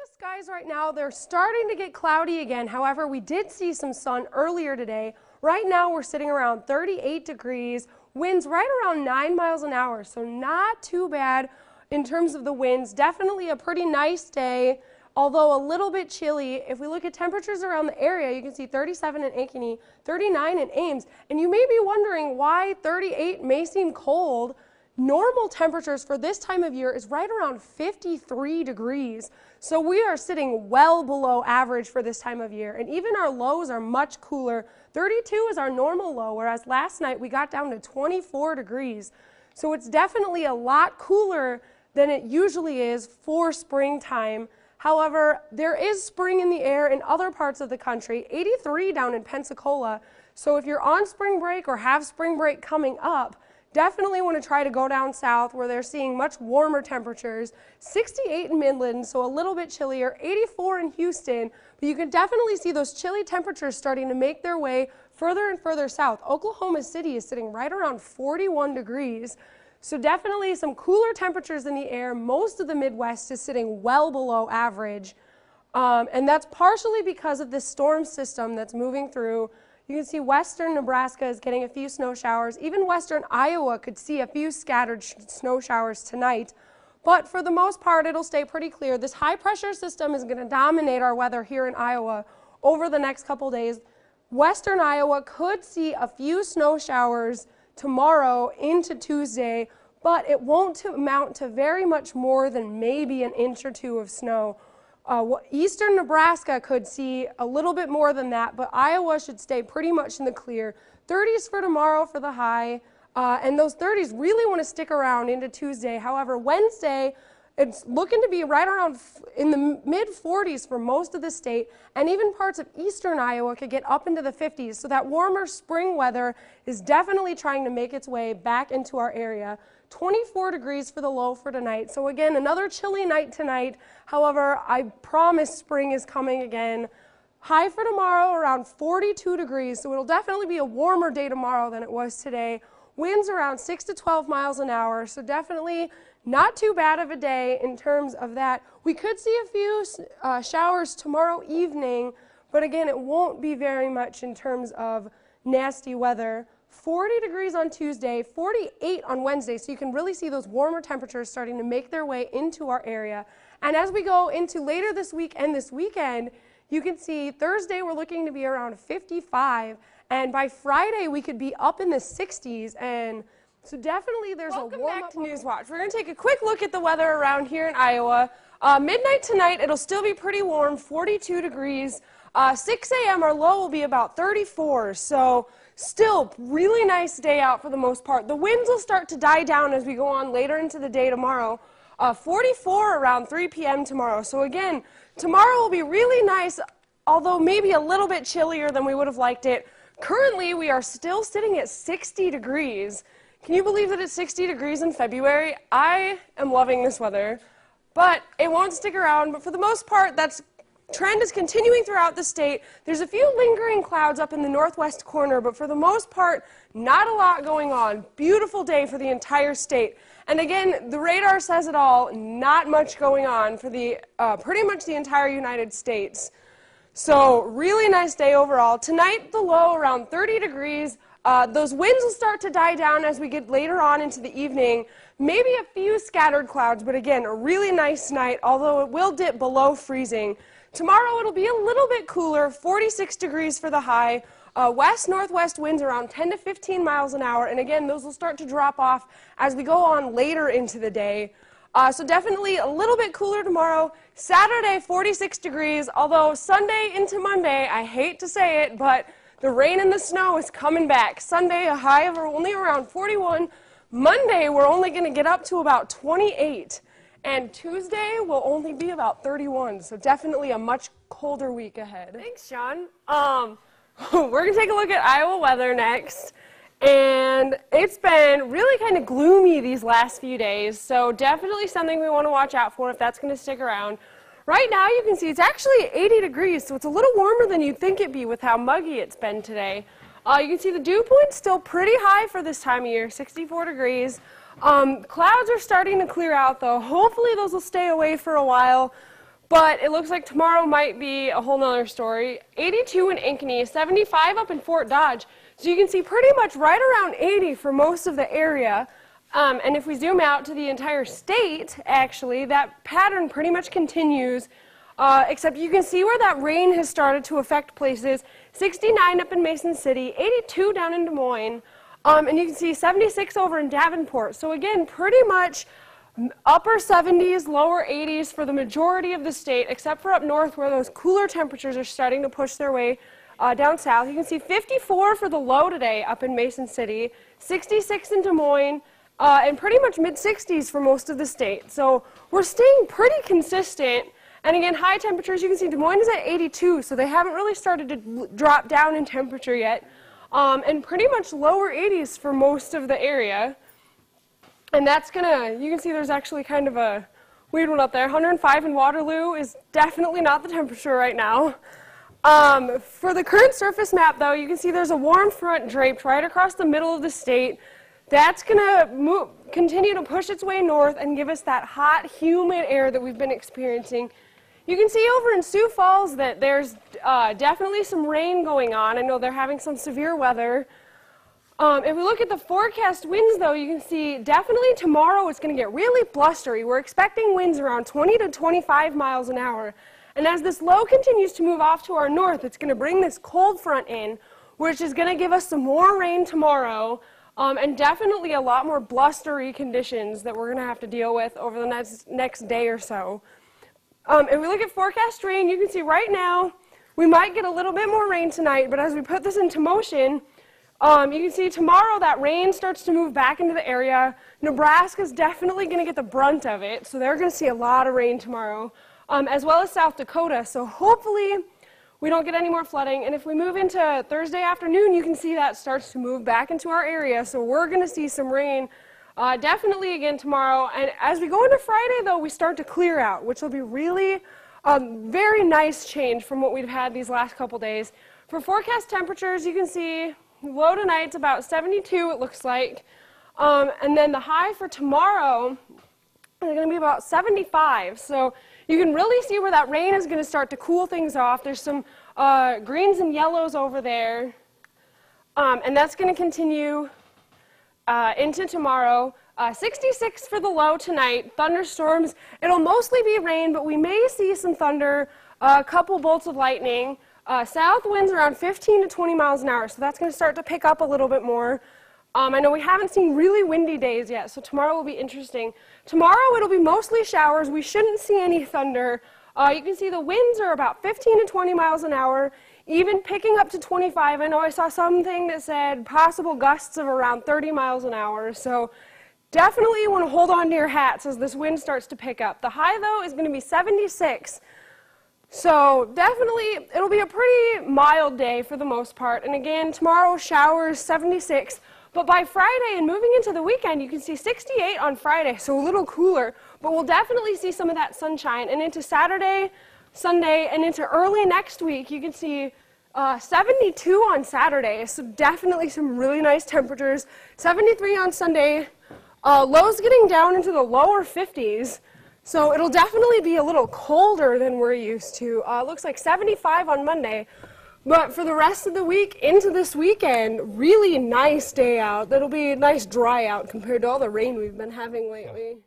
the skies right now, they're starting to get cloudy again. However, we did see some sun earlier today. Right now, we're sitting around 38 degrees, winds right around 9 miles an hour, so not too bad in terms of the winds. Definitely a pretty nice day, although a little bit chilly. If we look at temperatures around the area, you can see 37 in Ankeny, 39 in Ames, and you may be wondering why 38 may seem cold. Normal temperatures for this time of year is right around 53 degrees. So we are sitting well below average for this time of year. And even our lows are much cooler. 32 is our normal low, whereas last night we got down to 24 degrees. So it's definitely a lot cooler than it usually is for springtime. However, there is spring in the air in other parts of the country, 83 down in Pensacola. So if you're on spring break or have spring break coming up, definitely want to try to go down south where they're seeing much warmer temperatures. 68 in Midland, so a little bit chillier, 84 in Houston, but you can definitely see those chilly temperatures starting to make their way further and further south. Oklahoma City is sitting right around 41 degrees, so definitely some cooler temperatures in the air. Most of the Midwest is sitting well below average, and that's partially because of this storm system that's moving through. You can see western Nebraska is getting a few snow showers. Even western Iowa could see a few scattered snow showers tonight. But for the most part, it'll stay pretty clear. This high pressure system is going to dominate our weather here in Iowa over the next couple days. Western Iowa could see a few snow showers tomorrow into Tuesday, but it won't amount to very much more than maybe an inch or two of snow. Eastern Nebraska could see a little bit more than that, but Iowa should stay pretty much in the clear. 30s for tomorrow for the high, and those 30s really want to stick around into Tuesday. However, Wednesday, it's looking to be right around in the mid-40s for most of the state, and even parts of eastern Iowa could get up into the 50s. So that warmer spring weather is definitely trying to make its way back into our area. 24 degrees for the low for tonight. So again, another chilly night tonight. However, I promise spring is coming again. High for tomorrow around 42 degrees. So it'll definitely be a warmer day tomorrow than it was today. Winds around 6 to 12 miles an hour. So definitely not too bad of a day in terms of that. We could see a few showers tomorrow evening, but again, it won't be very much in terms of nasty weather. 40 degrees on Tuesday, 48 on Wednesday, so you can really see those warmer temperatures starting to make their way into our area. And as we go into later this week and this weekend, you can see Thursday we're looking to be around 55, and by Friday we could be up in the 60s, and so definitely there's a warm-up. Welcome back to Newswatch. We're going to take a quick look at the weather around here in Iowa. Midnight tonight, it'll still be pretty warm, 42 degrees. 6 a.m. our low will be about 34, so still really nice day out for the most part. The winds will start to die down as we go on later into the day tomorrow. 44 around 3 p.m. tomorrow. So again, tomorrow will be really nice, although maybe a little bit chillier than we would have liked it. Currently, we are still sitting at 60 degrees. Can you believe that it's 60 degrees in February? I am loving this weather, but it won't stick around. But for the most part, that's trend is continuing throughout the state. There's a few lingering clouds up in the northwest corner, but for the most part, not a lot going on. Beautiful day for the entire state. And again, the radar says it all, not much going on for the pretty much the entire United States. So really nice day overall. Tonight, the low around 30 degrees. Those winds will start to die down as we get later on into the evening. Maybe a few scattered clouds, but again, a really nice night, although it will dip below freezing. Tomorrow it'll be a little bit cooler, 46 degrees for the high. West-northwest winds around 10 to 15 miles an hour, and again, those will start to drop off as we go on later into the day. So definitely a little bit cooler tomorrow. Saturday, 46 degrees, although Sunday into Monday, I hate to say it, but the rain and the snow is coming back. Sunday, a high of only around 41. Monday, we're only going to get up to about 28. And Tuesday will only be about 31, so definitely a much colder week ahead. Thanks, Sean. We're going to take a look at Iowa weather next. And it's been really kind of gloomy these last few days, so definitely something we want to watch out for if that's going to stick around. Right now you can see it's actually 80 degrees, so it's a little warmer than you'd think it'd be with how muggy it's been today. You can see the dew point's still pretty high for this time of year, 64 degrees. Clouds are starting to clear out, though. Hopefully those will stay away for a while. But it looks like tomorrow might be a whole nother story. 82 in Ankeny, 75 up in Fort Dodge. So you can see pretty much right around 80 for most of the area. And if we zoom out to the entire state, actually, that pattern pretty much continues, except you can see where that rain has started to affect places. 69 up in Mason City, 82 down in Des Moines, and you can see 76 over in Davenport. So again, pretty much upper 70s, lower 80s for the majority of the state, except for up north where those cooler temperatures are starting to push their way down south. You can see 54 for the low today up in Mason City, 66 in Des Moines, and pretty much mid-60s for most of the state. So we're staying pretty consistent. And again, high temperatures, you can see Des Moines is at 82, so they haven't really started to drop down in temperature yet. And pretty much lower 80s for most of the area. And that's you can see there's actually kind of a weird one up there. 105 in Waterloo is definitely not the temperature right now. For the current surface map, though, you can see there's a warm front draped right across the middle of the state. That's going to continue to push its way north and give us that hot, humid air that we've been experiencing. You can see over in Sioux Falls that there's definitely some rain going on. I know they're having some severe weather. If we look at the forecast winds, though, you can see definitely tomorrow it's going to get really blustery. We're expecting winds around 20 to 25 miles an hour. And as this low continues to move off to our north, it's going to bring this cold front in, which is going to give us some more rain tomorrow. And definitely a lot more blustery conditions that we're going to have to deal with over the next day or so. If we look at forecast rain, you can see right now we might get a little bit more rain tonight, but as we put this into motion, you can see tomorrow that rain starts to move back into the area. Nebraska's definitely going to get the brunt of it, so they're going to see a lot of rain tomorrow, as well as South Dakota. So hopefully we don't get any more flooding. And if we move into Thursday afternoon, you can see that starts to move back into our area. So we're going to see some rain definitely again tomorrow. And as we go into Friday, though, we start to clear out, which will be really very nice change from what we've had these last couple days. For forecast temperatures, you can see low tonight's about 72, it looks like. And then the high for tomorrow is going to be about 75. So you can really see where that rain is going to start to cool things off. There's some greens and yellows over there. And that's going to continue into tomorrow. 66 for the low tonight. Thunderstorms. It'll mostly be rain, but we may see some thunder, a couple bolts of lightning. South winds around 15 to 20 miles an hour, so that's going to start to pick up a little bit more. I know we haven't seen really windy days yet, so tomorrow will be interesting. Tomorrow it'll be mostly showers. We shouldn't see any thunder. You can see the winds are about 15 to 20 miles an hour, even picking up to 25. I know I saw something that said possible gusts of around 30 miles an hour, so definitely you want to hold on to your hats as this wind starts to pick up. The high, though, is going to be 76. So definitely it'll be a pretty mild day for the most part. And again, tomorrow showers, 76. But by Friday and moving into the weekend, you can see 68 on Friday, so a little cooler. But we'll definitely see some of that sunshine. And into Saturday, Sunday, and into early next week, you can see 72 on Saturday. So definitely some really nice temperatures. 73 on Sunday. Lows getting down into the lower 50s. So it'll definitely be a little colder than we're used to. It looks like 75 on Monday. But for the rest of the week into this weekend, really nice day out. That'll be a nice dry out compared to all the rain we've been having lately.